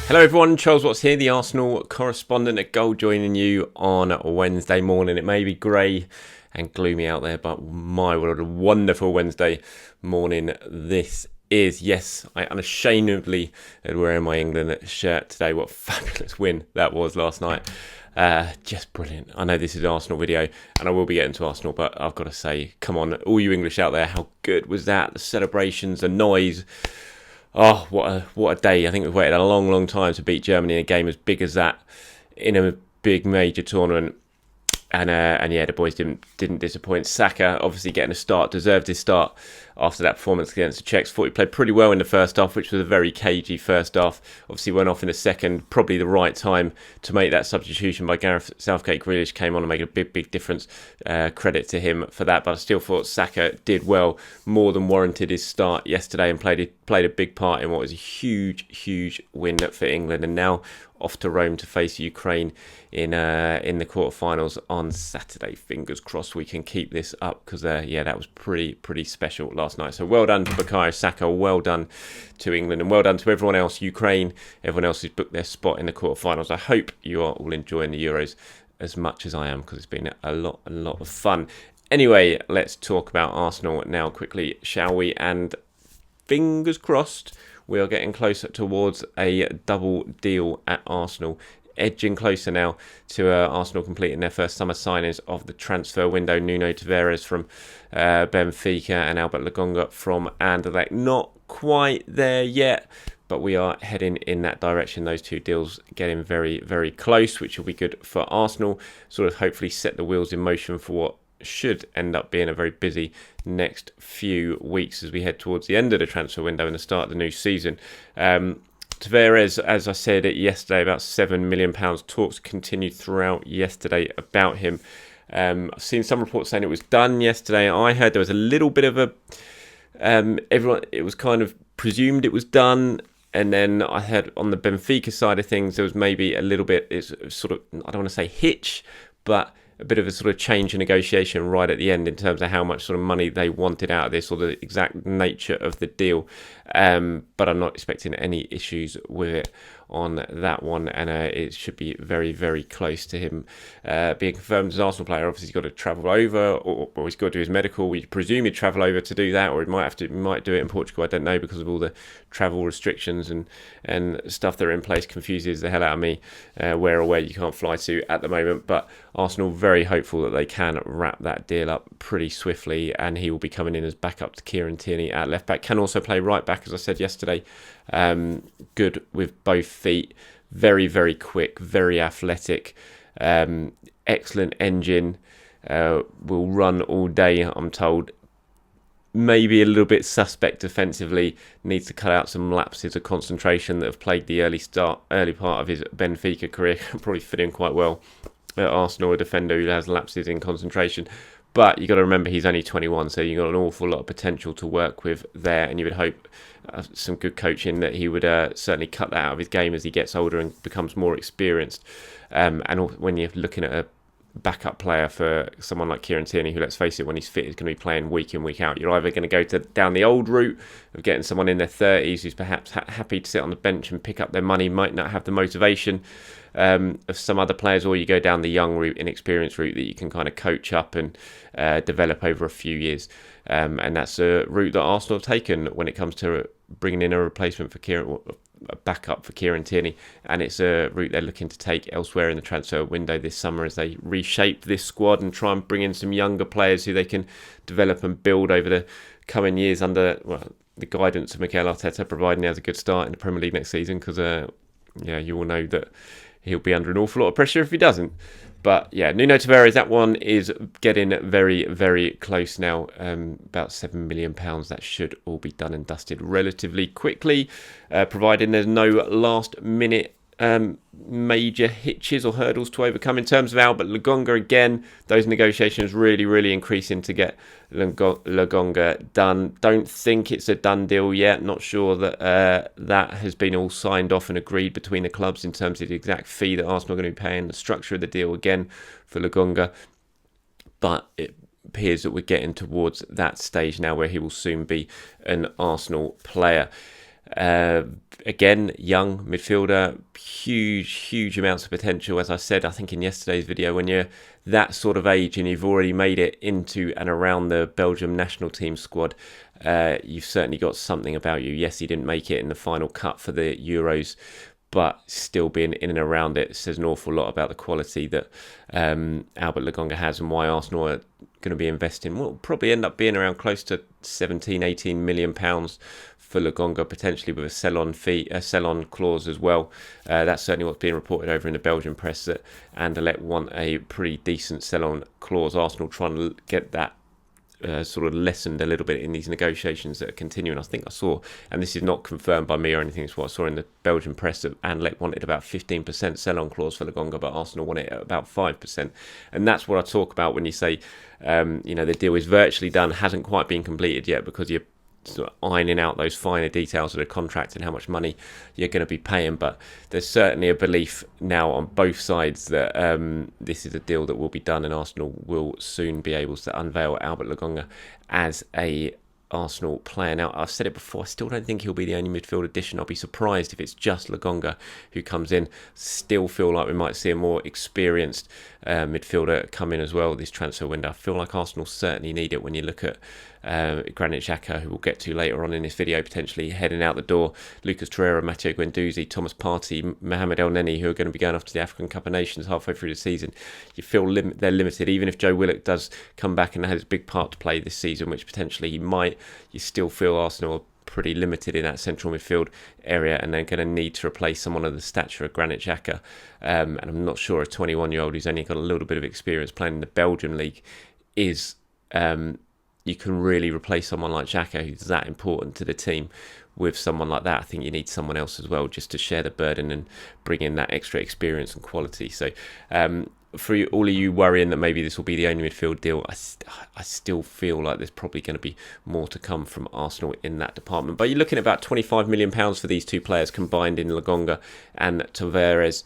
Hello everyone, Charles Watts here, the Arsenal correspondent at Goal, joining you on Wednesday morning. It may be grey and gloomy out there, but my word, a wonderful Wednesday morning this is. Yes, I unashamedly am wearing my England shirt today. What a fabulous win that was last night. Just brilliant. I know this is an Arsenal video and I will be getting to Arsenal, but I've got to say, come on, all you English out there, how good was that? The celebrations, the noise. Oh, what a day. I think we've waited a long time to beat Germany in a game as big as that in a big major tournament. And yeah, the boys didn't disappoint. Saka obviously getting a start, deserved his start after that performance against the Czechs. Thought he played pretty well in the first half, which was a very cagey first half. Obviously went off in the second, probably the right time to make that substitution by Gareth Southgate. Grealish came on and made a big difference. Credit to him for that. But I still thought Saka did well, more than warranted his start yesterday, and played a big part in what was a huge win for England. And now off to Rome to face Ukraine in the quarterfinals on Saturday. Fingers crossed we can keep this up, because that was pretty special last night. So well done to Bukayo Saka, well done to England, and well done to everyone else, Ukraine, everyone else who's booked their spot in the quarterfinals. I hope you are all enjoying the Euros as much as I am, because it's been a lot of fun. Anyway, let's talk about Arsenal now quickly, shall we? And fingers crossed, we are getting closer towards a double deal at Arsenal. Edging closer now to Arsenal completing their first summer signings of the transfer window. Nuno Tavares from Benfica and Albert Lokonga from Anderlecht. Not quite there yet, but we are heading in that direction. Those two deals getting very close, which will be good for Arsenal. Sort of hopefully set the wheels in motion for what should end up being a very busy next few weeks as we head towards the end of the transfer window and the start of the new season. Tavares, as I said yesterday, about £7 million. Talks continued throughout yesterday about him. I've seen some reports saying it was done yesterday. I heard there was a little bit of a it was kind of presumed it was done. And then I heard on the Benfica side of things, there was maybe a little bit, it's sort of, I don't want to say hitch, but a bit of a sort of change in negotiation right at the end in terms of how much sort of money they wanted out of this, or the exact nature of the deal. But I'm not expecting any issues with it on that one, and it should be very close to him being confirmed as an Arsenal player. Obviously he's got to travel over, or he's got to do his medical. We presume he'd travel over to do that, or he might do it in Portugal. I don't know, because of all the travel restrictions and stuff that are in place. Confuses the hell out of me where you can't fly to at the moment. But Arsenal very hopeful that they can wrap that deal up pretty swiftly, and he will be coming in as backup to Kieran Tierney at left back. Can also play right back, as I said yesterday. Good with both feet, very quick, very athletic, excellent engine, will run all day, I'm told. Maybe a little bit suspect defensively, needs to cut out some lapses of concentration that have plagued the early part of his Benfica career. Probably fit in quite well at Arsenal, a defender who has lapses in concentration. But you've got to remember he's only 21, so you've got an awful lot of potential to work with there, and you would hope some good coaching that he would certainly cut that out of his game as he gets older and becomes more experienced. And when you're looking at a backup player for someone like Kieran Tierney, who, let's face it, when he's fit is going to be playing week in, week out, you're either going to go down the old route of getting someone in their 30s who's perhaps happy to sit on the bench and pick up their money, might not have the motivation of some other players, or you go down the young route, inexperienced route that you can kind of coach up and develop over a few years. And that's a route that Arsenal have taken when it comes to bringing in a replacement for a backup for Kieran Tierney, and it's a route they're looking to take elsewhere in the transfer window this summer as they reshape this squad and try and bring in some younger players who they can develop and build over the coming years under the guidance of Mikel Arteta, providing he has a good start in the Premier League next season, because you all know that he'll be under an awful lot of pressure if he doesn't. But yeah, Nuno Tavares, that one is getting very close now. About £7 million. That should all be done and dusted relatively quickly, providing there's no last minute major hitches or hurdles to overcome. In terms of Albert Lokonga, again, those negotiations really increasing to get Lokonga done. Don't think it's a done deal yet. Not sure that that has been all signed off and agreed between the clubs in terms of the exact fee that Arsenal are going to be paying, the structure of the deal again for Lokonga. But appears that we're getting towards that stage now where he will soon be an Arsenal player. Again, young midfielder, huge amounts of potential. As I said, I think in yesterday's video, when you're that sort of age and you've already made it into and around the Belgium national team squad, you've certainly got something about you. Yes, he didn't make it in the final cut for the Euros, but still being in and around it says an awful lot about the quality that Albert Lokonga has, and why Arsenal are going to be investing. Will probably end up being around close to 17-18 million pounds for Lokonga, potentially with a sell-on fee, a sell-on clause as well. That's certainly what's being reported over in the Belgian press, that Anderlecht want a pretty decent sell-on clause. Arsenal trying to get that sort of lessened a little bit in these negotiations that are continuing. I think I saw, and this is not confirmed by me or anything, it's what I saw in the Belgian press, that Anderlecht wanted about 15% sell-on clause for Lokonga, but Arsenal want it at about 5%. And that's what I talk about when you say, the deal is virtually done, hasn't quite been completed yet, because you're sort of ironing out those finer details of the contract and how much money you're going to be paying. But there's certainly a belief now on both sides that this is a deal that will be done, and Arsenal will soon be able to unveil Albert Lokonga as a Arsenal player. Now, I've said it before, I still don't think he'll be the only midfield addition. I'll be surprised if it's just Lokonga who comes in. Still feel like we might see a more experienced midfielder come in as well this transfer window. I feel like Arsenal certainly need it when you look at Granit Xhaka, who we'll get to later on in this video, potentially heading out the door, Lucas Torreira, Matteo Guendouzi, Thomas Partey, Mohamed El Neni, who are going to be going off to the African Cup of Nations halfway through the season. You feel they're limited. Even if Joe Willock does come back and has a big part to play this season, which potentially he might, you still feel Arsenal are pretty limited in that central midfield area, and they're going to need to replace someone of the stature of Granit Xhaka. And I'm not sure a 21-year-old who's only got a little bit of experience playing in the Belgian league is... you can really replace someone like Xhaka, who's that important to the team, with someone like that. I think you need someone else as well, just to share the burden and bring in that extra experience and quality. So for all of you worrying that maybe this will be the only midfield deal, I still feel like there's probably going to be more to come from Arsenal in that department. But you're looking at about £25 million for these two players combined in Lokonga and Tavares.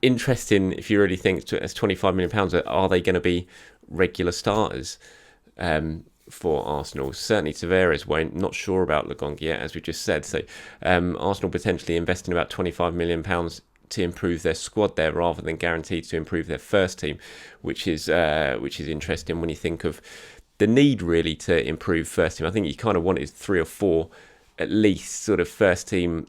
Interesting if you really think as £25 million, are they going to be regular starters for Arsenal? Certainly Tavares won't. Not sure about Lokonga yet, as we just said. So Arsenal potentially investing about £25 million to improve their squad there, rather than guaranteed to improve their first team, which is interesting when you think of the need really to improve first team. I think you kind of wanted 3 or 4 at least sort of first team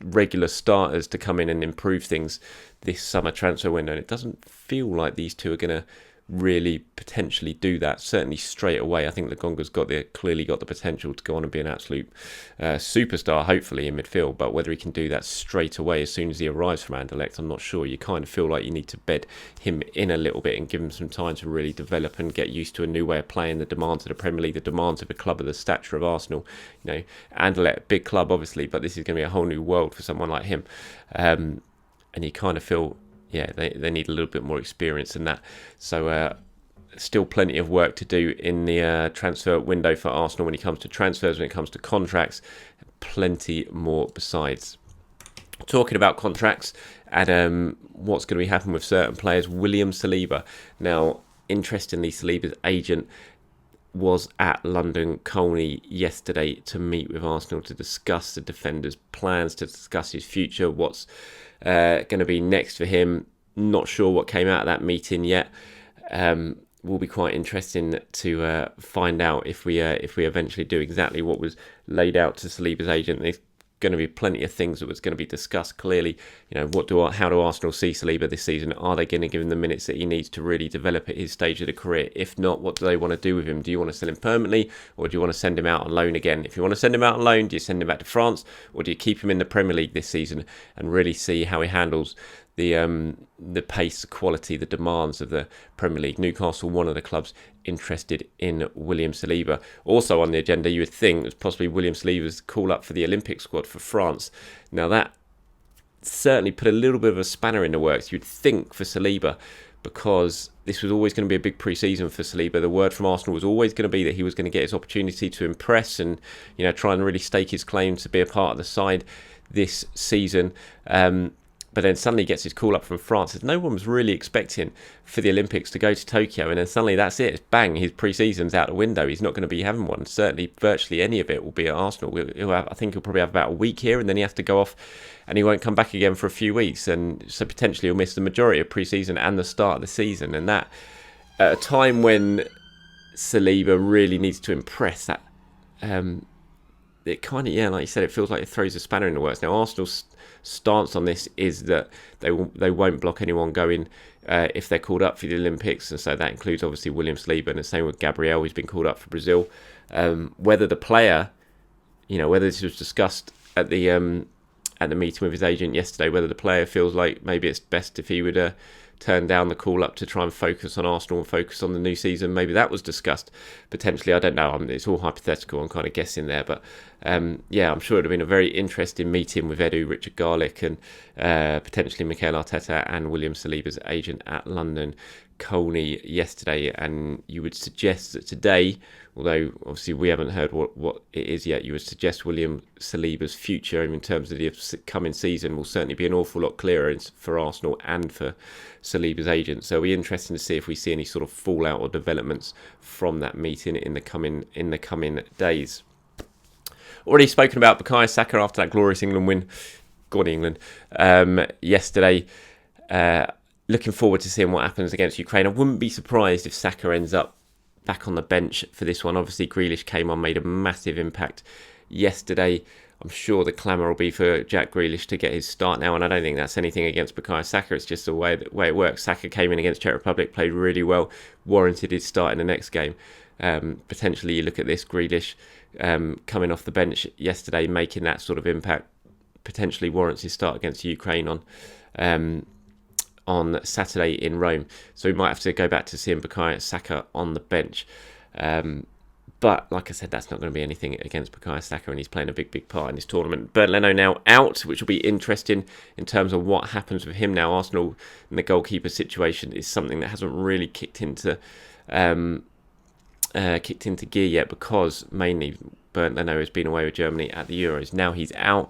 regular starters to come in and improve things this summer transfer window, and it doesn't feel like these two are going to really potentially do that. Certainly straight away, I think Lokonga's clearly got the potential to go on and be an absolute superstar, hopefully in midfield. But whether he can do that straight away as soon as he arrives from Anderlecht, I'm not sure. You kind of feel like you need to bed him in a little bit and give him some time to really develop and get used to a new way of playing, the demands of the Premier League, the demands of a club of the stature of Arsenal. Anderlecht, big club obviously, but this is going to be a whole new world for someone like him. And you kind of feel, they need a little bit more experience than that. So still plenty of work to do in the transfer window for Arsenal when it comes to transfers, when it comes to contracts, plenty more besides. Talking about contracts and what's going to be happening with certain players, William Saliba. Now, interestingly, Saliba's agent was at London Colney yesterday to meet with Arsenal to discuss the defender's plans, to discuss his future, what's going to be next for him. Not sure what came out of that meeting yet. Will be quite interesting to find out if we eventually do exactly what was laid out to Saliba's agent. There's going to be plenty of things that was going to be discussed. Clearly, how do Arsenal see Saliba this season? Are they going to give him the minutes that he needs to really develop at his stage of the career? If not, what do they want to do with him? Do you want to sell him permanently, or do you want to send him out on loan again? If you want to send him out on loan, do you send him back to France, or do you keep him in the Premier League this season and really see how he handles the pace, the quality, the demands of the Premier League? Newcastle, one of the clubs interested in William Saliba. Also on the agenda, you would think, was possibly William Saliba's call up for the Olympic squad for France. Now that certainly put a little bit of a spanner in the works, you'd think, for Saliba, because this was always going to be a big pre-season for Saliba. The word from Arsenal was always going to be that he was going to get his opportunity to impress and try and really stake his claim to be a part of the side this season. But then suddenly gets his call up from France, as no one was really expecting for the Olympics to go to Tokyo. And then suddenly that's it. It's bang, his pre-season's out the window. He's not going to be having one. Certainly, virtually any of it will be at Arsenal. I think he'll probably have about a week here, and then he has to go off and he won't come back again for a few weeks. And so potentially he'll miss the majority of pre-season and the start of the season. And that, at a time when Saliba really needs to impress, that it kind of, like you said, it feels like it throws a spanner in the works. Now, Arsenal's stance on this is that they won't block anyone going if they're called up for the Olympics, and so that includes obviously William Saliba, and the same with Gabriel, who's been called up for Brazil. Whether the player, whether this was discussed at the meeting with his agent yesterday, whether the player feels like maybe it's best if he would turn down the call up to try and focus on Arsenal and focus on the new season. Maybe that was discussed potentially. I don't know. It's all hypothetical. I'm kind of guessing there, but I'm sure it'd have been a very interesting meeting with Edu, Richard Garlick, and potentially Mikel Arteta and William Saliba's agent at London Colney yesterday. And you would suggest that today, although obviously we haven't heard what it is yet, you would suggest William Saliba's future in terms of the coming season will certainly be an awful lot clearer for Arsenal and for Saliba's agent. So it'll be interesting to see if we see any sort of fallout or developments from that meeting in the coming days. Already spoken about Bukayo Saka after that glorious England win. God, England. Yesterday. Looking forward to seeing what happens against Ukraine. I wouldn't be surprised if Saka ends up back on the bench for this one. Obviously, Grealish came on, made a massive impact yesterday. I'm sure the clamour will be for Jack Grealish to get his start now, and I don't think that's anything against Bukayo Saka. It's just the way it works. Saka came in against Czech Republic, played really well, warranted his start in the next game. Potentially, you look at this, Grealish coming off the bench yesterday, making that sort of impact, potentially warrants his start against Ukraine on Saturday in Rome. So we might have to go back to seeing Bukayo Saka on the bench. But like I said, that's not going to be anything against Bukayo Saka, and he's playing a big part in this tournament. Bernd Leno now out, which will be interesting in terms of what happens with him now. Arsenal and the goalkeeper situation is something that hasn't really kicked into gear yet, because mainly Bernd Leno has been away with Germany at the Euros. Now he's out.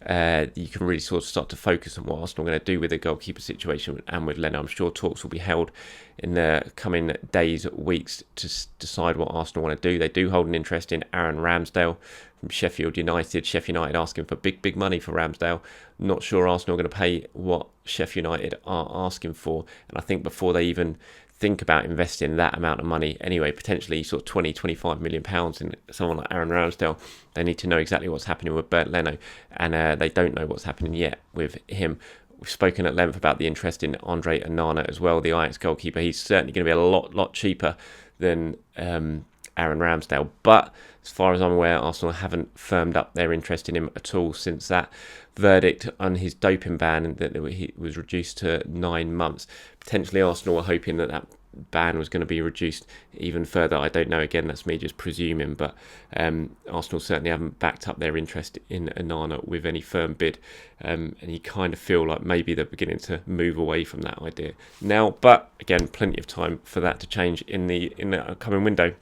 You can really sort of start to focus on what Arsenal are going to do with the goalkeeper situation and with Leno. I'm sure talks will be held in the coming days, weeks, to decide what Arsenal want to do. They do hold an interest in Aaron Ramsdale from Sheffield United. Sheffield United asking for big money for Ramsdale. Not sure Arsenal are going to pay what Sheffield United are asking for, and I think before they even think about investing that amount of money anyway, potentially sort of £20-25 million in someone like Aaron Ramsdale, they need to know exactly what's happening with Bernd Leno, and they don't know what's happening yet with him. We've spoken at length about the interest in Andre Onana as well, the Ajax goalkeeper. He's certainly going to be a lot cheaper than Aaron Ramsdale, but as far as I'm aware, Arsenal haven't firmed up their interest in him at all since that verdict on his doping ban, and that he was reduced to 9 months. Potentially Arsenal were hoping that ban was going to be reduced even further. I don't know, again, that's me just presuming, but Arsenal certainly haven't backed up their interest in Onana with any firm bid, and you kind of feel like maybe they're beginning to move away from that idea now, but again, plenty of time for that to change in the upcoming window.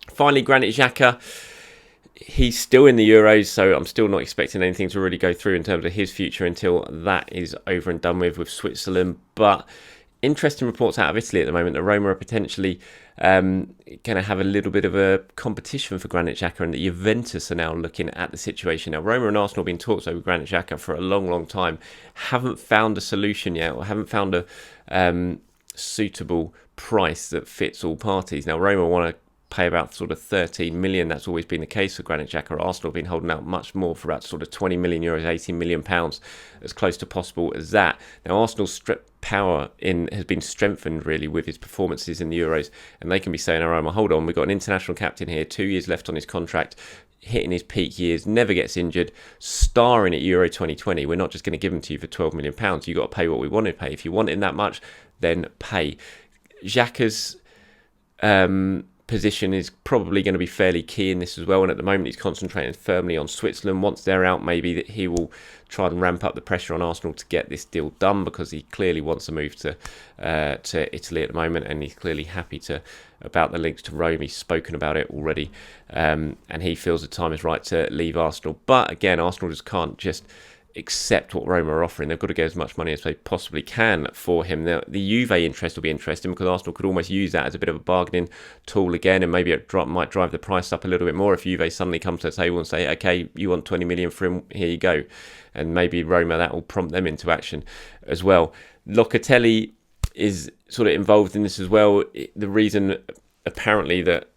Finally, Granit Xhaka, he's still in the Euros, so I'm still not expecting anything to really go through in terms of his future until that is over and done with Switzerland. But interesting reports out of Italy at the moment that Roma are potentially going to have a little bit of a competition for Granit Xhaka, and that Juventus are now looking at the situation. Now, Roma and Arsenal have been talks over Granit Xhaka for a long time, haven't found a solution yet, or haven't found a suitable price that fits all parties. Now, Roma want to pay about sort of 13 million. That's always been the case for Granit Xhaka. Arsenal have been holding out much more for about sort of 20 million euros, 18 million pounds, as close to possible as that. Now, Arsenal's power has been strengthened really with his performances in the Euros, and they can be saying, all right, well, hold on, we've got an international captain here, 2 years left on his contract, hitting his peak years, never gets injured, starring at Euro 2020. We're not just going to give him to you for 12 million pounds. You've got to pay what we want to pay. If you want him that much, then pay. Xhaka's position is probably going to be fairly key in this as well, and at the moment he's concentrating firmly on Switzerland. Once they're out, maybe that he will try and ramp up the pressure on Arsenal to get this deal done, because he clearly wants to move to Italy at the moment, and he's clearly happy about the links to Rome. He's spoken about it already, and he feels the time is right to leave Arsenal. But again, Arsenal just can't accept what Roma are offering. They've got to get as much money as they possibly can for him. The Juve interest will be interesting because Arsenal could almost use that as a bit of a bargaining tool again, and maybe it might drive the price up a little bit more if Juve suddenly come to the table and say, okay, you want 20 million for him, here you go. And maybe Roma, that will prompt them into action as well. Locatelli is sort of involved in this as well. The reason apparently that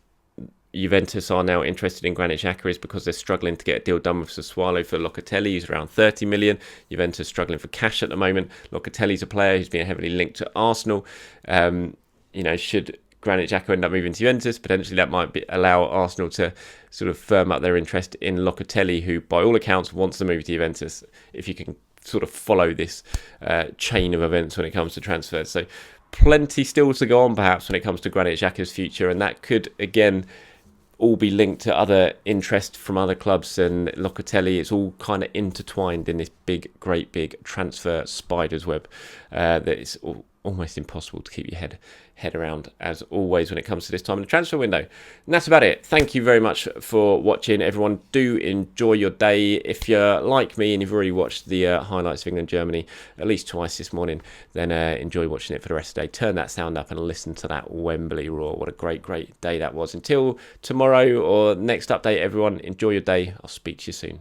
Juventus are now interested in Granit Xhaka is because they're struggling to get a deal done with Sassuolo for Locatelli. He's around 30 million. Juventus struggling for cash at the moment. Locatelli's a player who's been heavily linked to Arsenal. Should Granit Xhaka end up moving to Juventus, potentially that might allow Arsenal to sort of firm up their interest in Locatelli, who by all accounts wants to move to Juventus, if you can sort of follow this chain of events when it comes to transfers. So plenty still to go on perhaps when it comes to Granit Xhaka's future, and that could again all be linked to other interest from other clubs, and Locatelli, it's all kind of intertwined in this great big transfer spider's web that is almost impossible to keep your head around, as always, when it comes to this time in the transfer window. And that's about it. Thank you very much for watching, everyone. Do enjoy your day. If you're like me and you've already watched the highlights of England-Germany at least twice this morning, then enjoy watching it for the rest of the day. Turn that sound up and listen to that Wembley roar. What a great day that was. Until tomorrow or next update, everyone, enjoy your day. I'll speak to you soon.